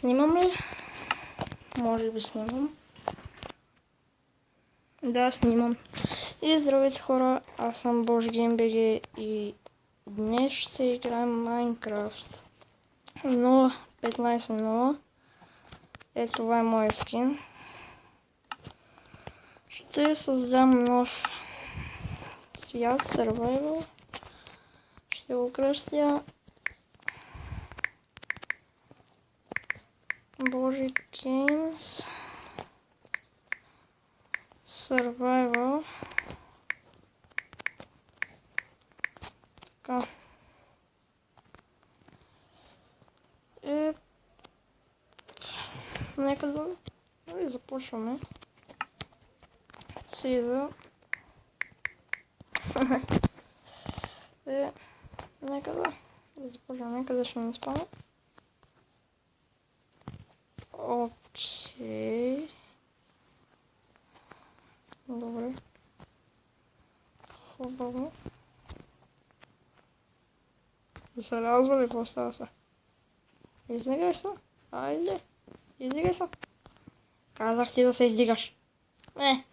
Снимам ли? Може би снимам. Да, снимам. И здравейте хора, аз съм BoshGameBG и днес ще играем Minecraft 0.15.0. Ето това е моят скин. Ще създам нов свят, Survival. Ще го кръстя BoshGames Survival. Така. И нека да започваме. Сега. Нека да започваме. Нека да ще не спаме. Окей. Добре. Хубаво. Залязва ли? Какво става са? Издигай се. Айде. Издигай се. Казах ти да се издигаш. Не.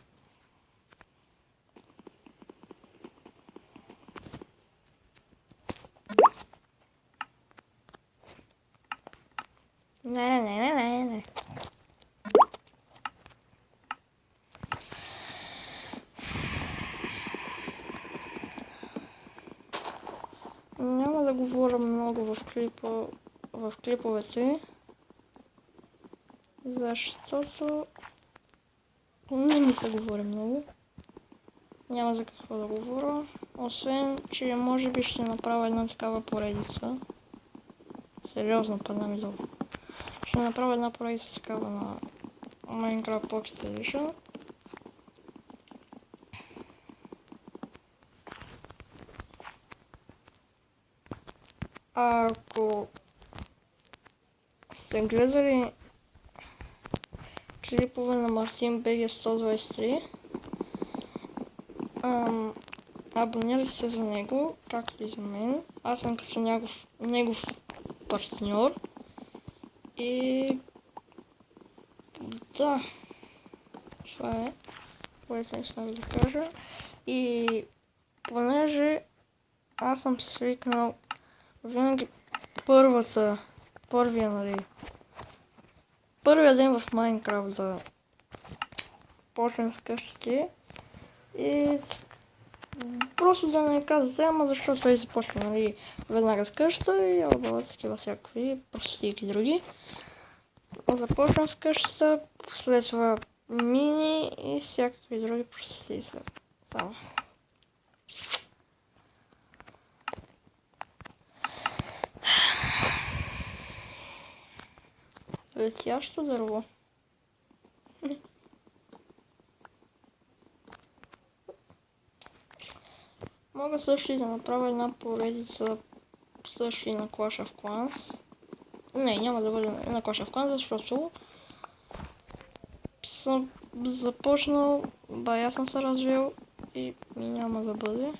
Не. Няма да говоря много в клиповете, защото не ми се говори много. Няма за какво да говоря, освен че може би ще направя една такава поредица. Сериозно, падна ми долу. Ще направя една поредица такава на Minecraft Pocket Edition. Ако сте гледали клипове на Мартин BG 123, абонирайте се за него, както и за мен. Аз съм като негов партньор. И да, това е, което искам да кажа. И понеже аз съм свикнал винаги първия ден в Майнкрафт да почнем с къщите и просто да не казвам, ама защо той започва, нали, веднага с къщата и обала такива всякакви простики други. Започвам с къщата, след това мини и всякакви други простики след само. Летящо дърво. Мога също и да направя една поредица също и на Clash of Clans. Не, няма да бъде на Clash of Clans, защото съм започнал, бая съм се развил и няма да бъде.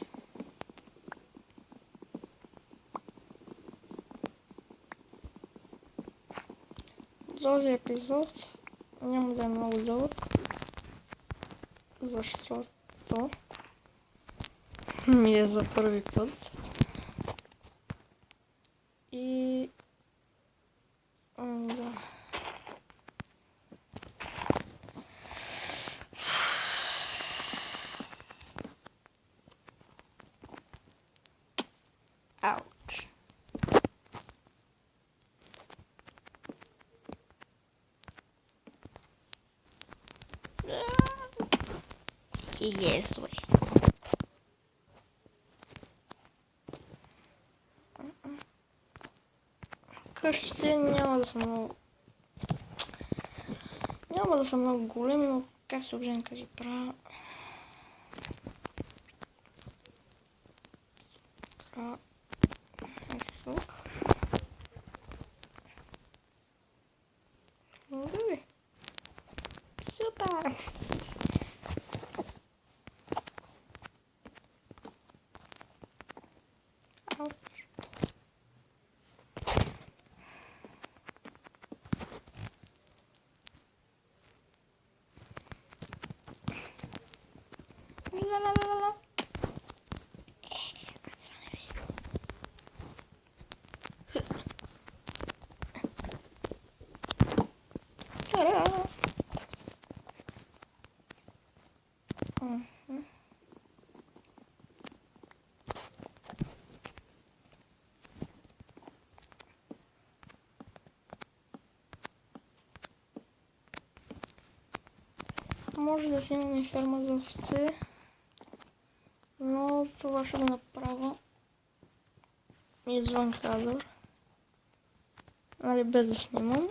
Този епизод няма да е много дълъг, защото ми е за първи път. И да. Ауч. Yes, way. Къщите няма да са много големи, но както Женка ги правя. Супер! Може да си имаме ферма за овце, но това ще го направя извън кадър, нали, без да снимам,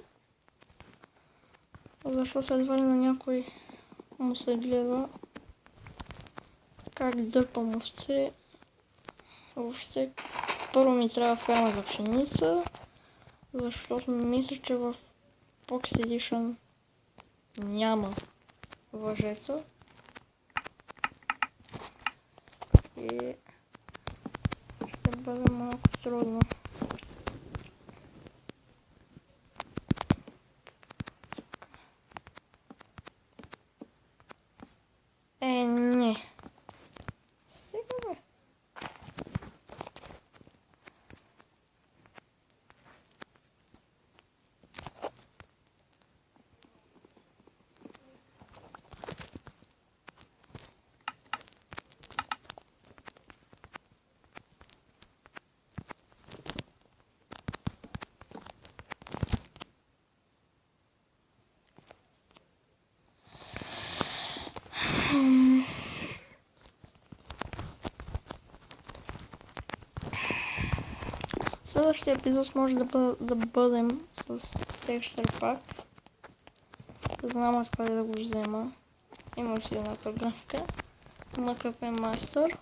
защото едва ли на някой му се гледа как дърпам овце. Въобще, първо ми трябва ферма за пшеница, защото мисля, че в Pocket Edition няма въжета и ще бъде малко трудно. Не. Сега бе. Следващия епизод може да бъдем с текстър пак. Знам аз къде да го взема. Има си една програмка. MKP Master.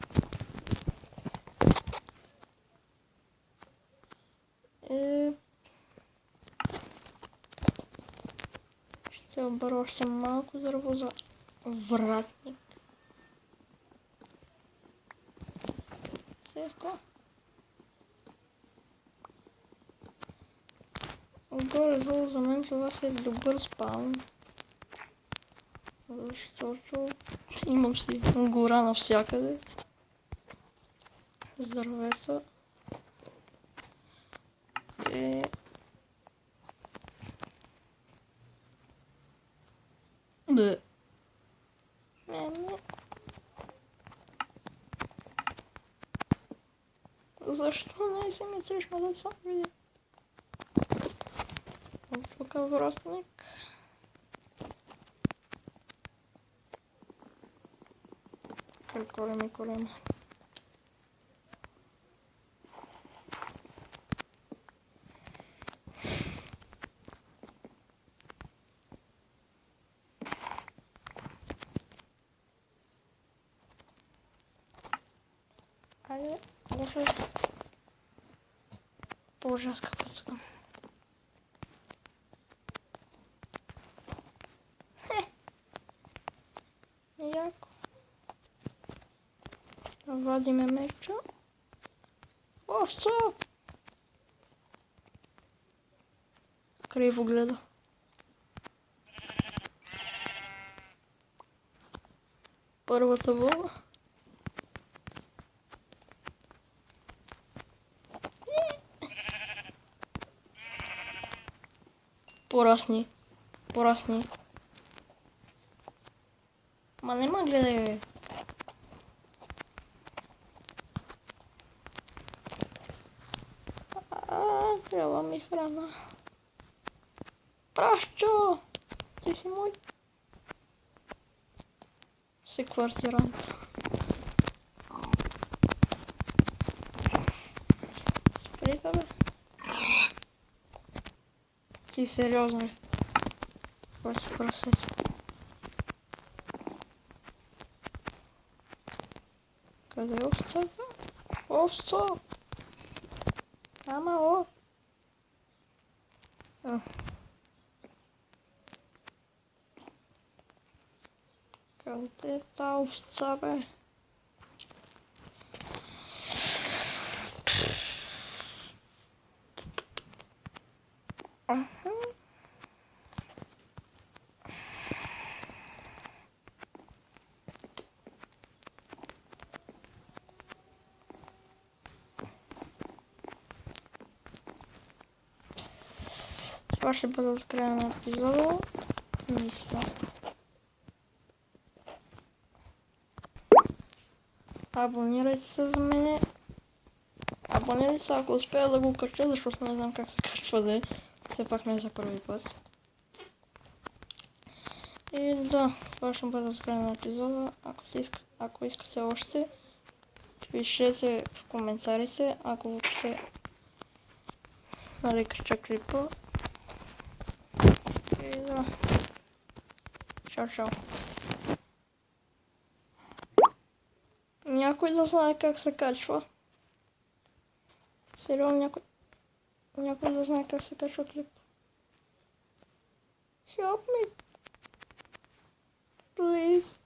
Ще обърна още малко дърво за вратник. Сега. Отгоре-долу за мен това си е добър спаун. Защото имам си гора навсякъде. Здравейте. Бе. Защо не си ми срещна да сам видя? Тук е връстник. Колема. Айде, може по-ужаска пъцка. Яко. Вадиме меча. Овца! Криво гледа. Първата вълна. Порасни. Ма нема гледай, бе. Трябва ми храна. Прашчо! Ти си мой секвартирант. Сприте, бе. Ти сериозно ли? Кой си прасето? Къде е овцата? Овца! Ама о! Къде е та овца, бе? Това ще бъде от края на епизода. Мисля. Абонирайте се за мене. Абонирайте се, ако успея да го кача, защото не знам как се качва да е. Все пак не е за първи път. И да, това ще бъде от края на епизода. Ако искате още, пишете в коментарите, ако въобще кача клипа. И да. Чао, чао. Някой да знае как се качва. Сериозно, някой да знае как се качва клип. Help me. Please.